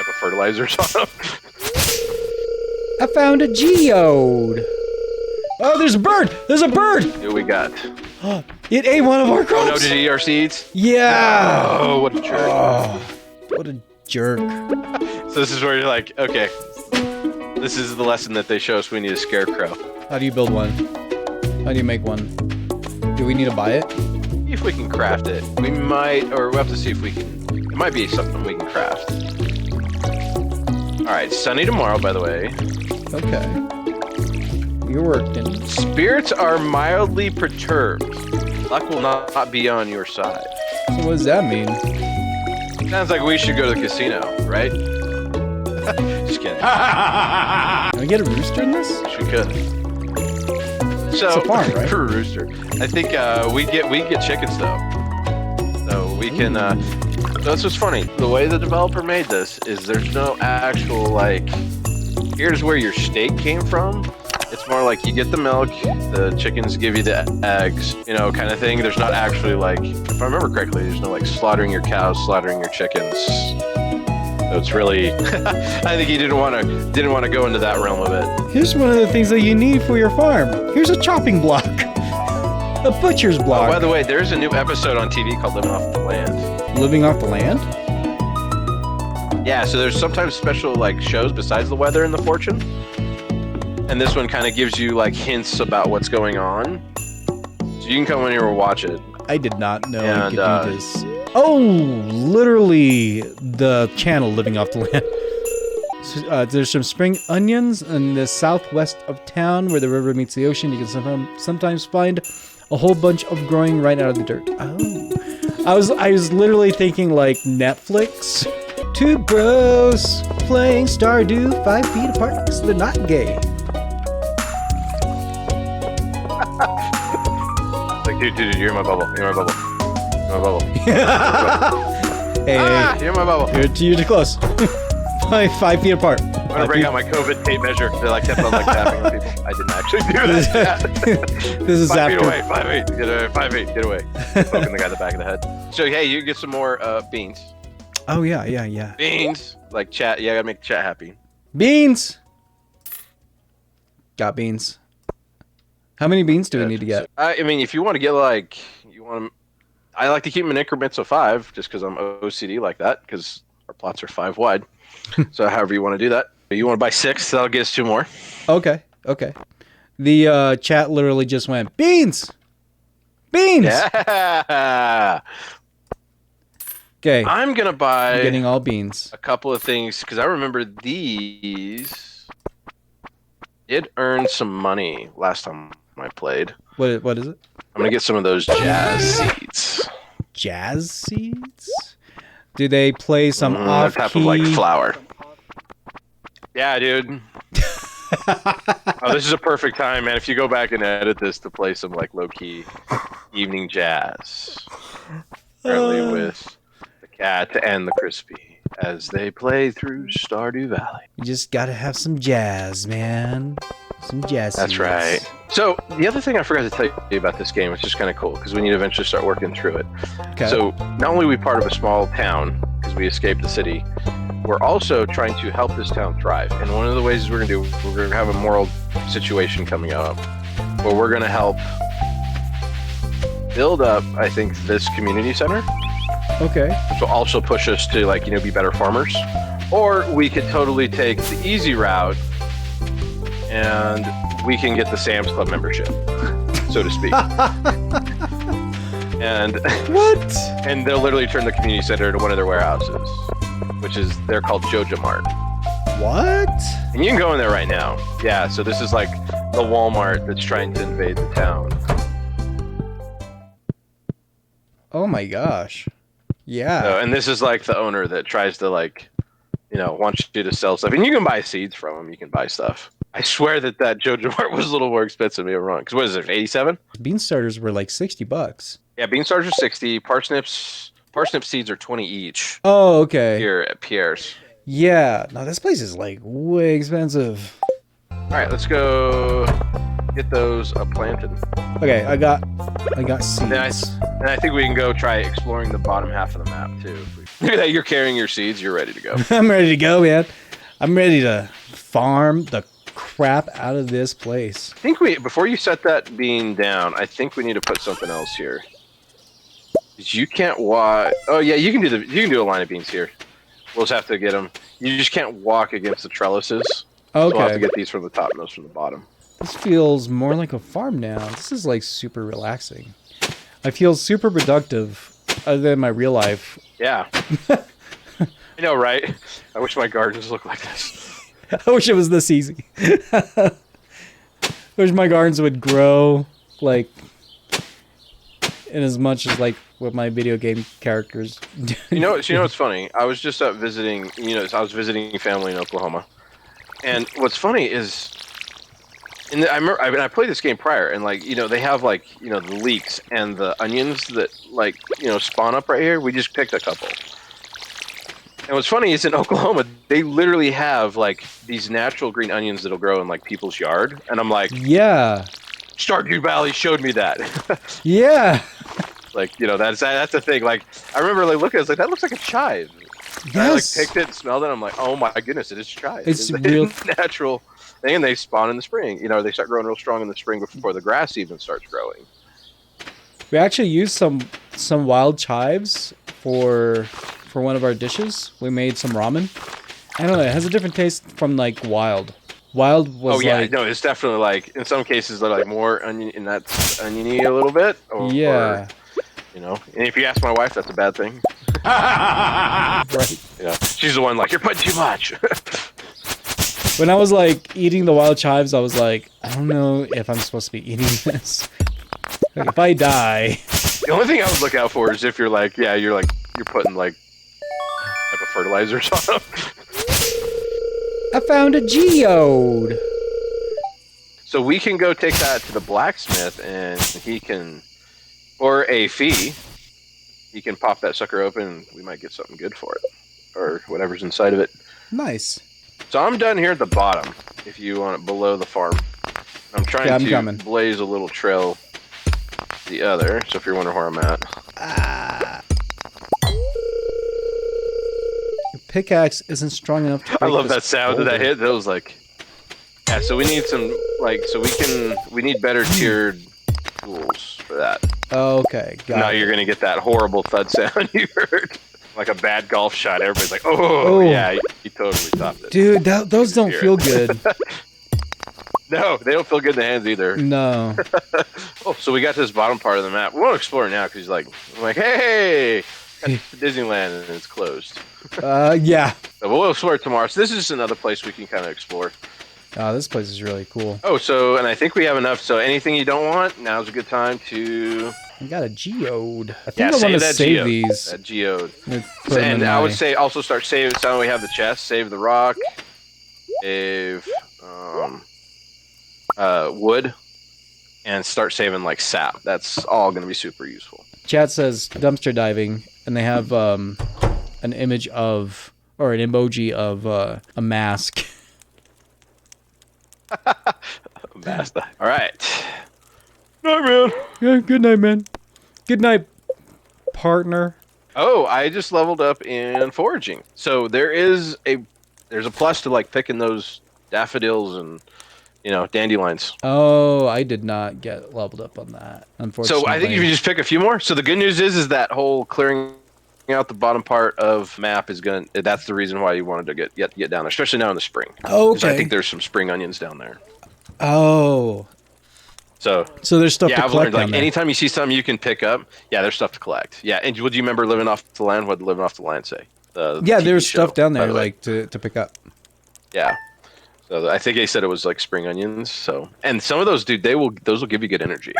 type of fertilizers on them. I found a geode. Oh, there's a bird! There's a bird! Who we got? It ate one of our Oh crops! no, did he eat our seeds? Yeah! Oh, what a jerk. Oh, what a jerk. So this is where you're like, okay, this is the lesson that they show us. We need a scarecrow. How do you build one? How do you make one? Do we need to buy it? If we can craft it, we might, or we'll have to see if we can. It might be something we can craft. All right, sunny tomorrow, by the way. Okay. You're working. Spirits are mildly perturbed. Luck will not be on your side. So what does that mean? Sounds like we should go to the casino, right? Just kidding. Can we get a rooster in this? We could. So It's a farm, right? for a rooster, I think we get chickens though. So we can. That's what's funny. The way the developer made this is there's no actual like. Here's where your steak came from. It's more like you get the milk, the chickens give you the eggs, you know, kind of thing. There's not actually like, if I remember correctly, there's no like slaughtering your cows, slaughtering your chickens. So it's really, I think he didn't want to go into that realm of it. Here's one of the things that you need for your farm. Here's a chopping block. A butcher's block. Oh, by the way, there's a new episode on TV called Living Off the Land. Living off the land? Yeah, so there's sometimes special like shows besides the weather and the fortune. And this one kind of gives you like hints about what's going on. So you can come in here and watch it. I did not know I And, could do this. Oh, literally the channel Living Off the Land. So, there's some spring onions in the southwest of town where the river meets the ocean. You can sometimes find a whole bunch of growing right out of the dirt. Oh, I was literally thinking like Netflix. Two bros playing Stardew 5 feet apart because they're not gay. Like, dude, you're in my bubble. You're in my bubble. You're in my bubble. Hey, You're in my bubble. you're too close. 5 feet apart. I'm gonna break out my COVID tape measure that I kept on like tapping on people. I didn't actually do that. This is 5 feet after. away. 5 feet. Get away. 5 feet. Get away. Poking the guy in the back of the head. So hey, you get some more beans. Oh yeah. Beans. Like chat. Yeah, I gotta make chat happy. Beans. Got beans. How many beans do we need to get? I mean, if you want to get like, I like to keep them in increments of 5, just because I'm OCD like that, because our plots are 5 wide. So however you want to do that. You want to buy 6, that'll get us 2 more. Okay. The chat literally just went, beans! Beans! Yeah! Okay. I'm going to buy I'm getting all beans. a couple of things, because I remember these did earn some money last time I played. What is it? I'm going to get some of those jazz seeds. Jazz seeds? Do they play some off-key? Type of like flower. Yeah, dude. Oh, this is a perfect time, man. If you go back and edit this to play some like low-key evening jazz. Apparently with the cat and the crispy as they play through Stardew Valley. You just gotta have some jazz, man. Some jazz That's seeds. right. So the other thing I forgot to tell you about this game, which is kind of cool, because we need to eventually start working through it. Okay. So not only are we part of a small town, because we escaped the city, we're also trying to help this town thrive. And one of the ways we're going to have a moral situation coming up, where we're going to help build up, I think, this community center, Okay. which will also push us to, like, be better farmers. Or we could totally take the easy route, and we can get the Sam's Club membership, so to speak. And What? and they'll literally turn the community center into one of their warehouses, which is, they're called Geode Mart. What? And you can go in there right now. Yeah, so this is like the Walmart that's trying to invade the town. Oh my gosh. Yeah. So, and this is like the owner that tries to like, wants you to sell stuff. And you can buy seeds from him. You can buy stuff. I swear that Geode Mart was a little more expensive, maybe I'm wrong. Because what is it, 87? Bean starters were like $60. Yeah, bean starters are 60. Parsnip seeds are 20 each. Oh, okay. Here at Pierre's. Yeah. No, this place is like way expensive. All right, let's go get those planted. Okay, I got seeds. And I think we can go try exploring the bottom half of the map too. Look at that, you're carrying your seeds. You're ready to go. I'm ready to go, man. I'm ready to farm the crap out of this place. I think before you set that bean down, I think we need to put something else here. You can't walk. Oh yeah, you can do a line of beans here. We'll just have to get them. You just can't walk against the trellises. Okay. So we'll have to get these from the top and those from the bottom. This feels more like a farm now. This is like super relaxing. I feel super productive other than my real life. Yeah. I know, right? I wish my gardens looked like this. I wish it was this easy. I wish my gardens would grow like in as much as like what my video game characters do. You know what's funny? I was just up visiting, I was visiting family in Oklahoma. And what's funny is I played this game prior, and they have the leeks and the onions that spawn up right here. We just picked a couple. And what's funny is in Oklahoma, they literally have these natural green onions that'll grow in people's yard, and I'm like, yeah, Stardew Valley showed me that. Yeah. That's the thing. I remember looking, I was like, that looks like a chive. Yes. And I picked it, smelled it, I'm like, oh my goodness, it is chive. It's a real natural thing, and they spawn in the spring. They start growing real strong in the spring before the grass even starts growing. We actually used some wild chives for one of our dishes. We made some ramen. I don't know, it has a different taste from wild. Wild was no, it's definitely in some cases they're more onion, and that's oniony a little bit. Yeah. And if you ask my wife, that's a bad thing. Right. Yeah, she's the one you're putting too much. When I was eating the wild chives, I was like, I don't know if I'm supposed to be eating this. If I die. The only thing I would look out for is if you're you're putting type of fertilizers on them. I found a geode. So we can go take that to the blacksmith, and he can, for a fee, he can pop that sucker open, and we might get something good for it, or whatever's inside of it. Nice. So I'm done here at the bottom, if you want it below the farm. I'm trying to blaze a little trail the other, so if you're wondering where I'm at. Your pickaxe isn't strong enough to I love that sound that I hit. That was yeah, so we need some, we need better tiered tools for that. Okay, got it. Now you're going to get that horrible thud sound you heard. Like a bad golf shot. Everybody's like, oh. Yeah, he totally topped it. Dude, those don't feel good. No, they don't feel good in the hands either. No. Oh, so we got to this bottom part of the map. We want to explore it now because I'm like, hey, Disneyland, and it's closed. Yeah. So we'll explore it tomorrow. So this is just another place we can kind of explore. Oh, this place is really cool. Oh, and I think we have enough. So anything you don't want, now's a good time to... I got a geode. I think I want to save these. That geode. And I would say also start saving. So we have the chest. Save the rock. Save wood. And start saving sap. That's all going to be super useful. Chat says dumpster diving, and they have an image of, or an emoji of a mask. All right. Night, man. Yeah, good night, man. Good night, partner. Oh, I just leveled up in foraging. So there's a plus to picking those daffodils and dandelions. Oh, I did not get leveled up on that, unfortunately. So I think if you just pick a few more. So the good news is that whole clearing out the bottom part of map is that's the reason why you wanted to get down there, especially now in the spring. Okay. I think there's some spring onions down there. Oh. So there's stuff to collect. I've learned down there. anytime you see something you can pick up, there's stuff to collect. Yeah, and would you remember living off the land? What did living off the land say? There's stuff down there to pick up. Yeah. So I think they said it was spring onions. So, and some of those, dude, those will give you good energy.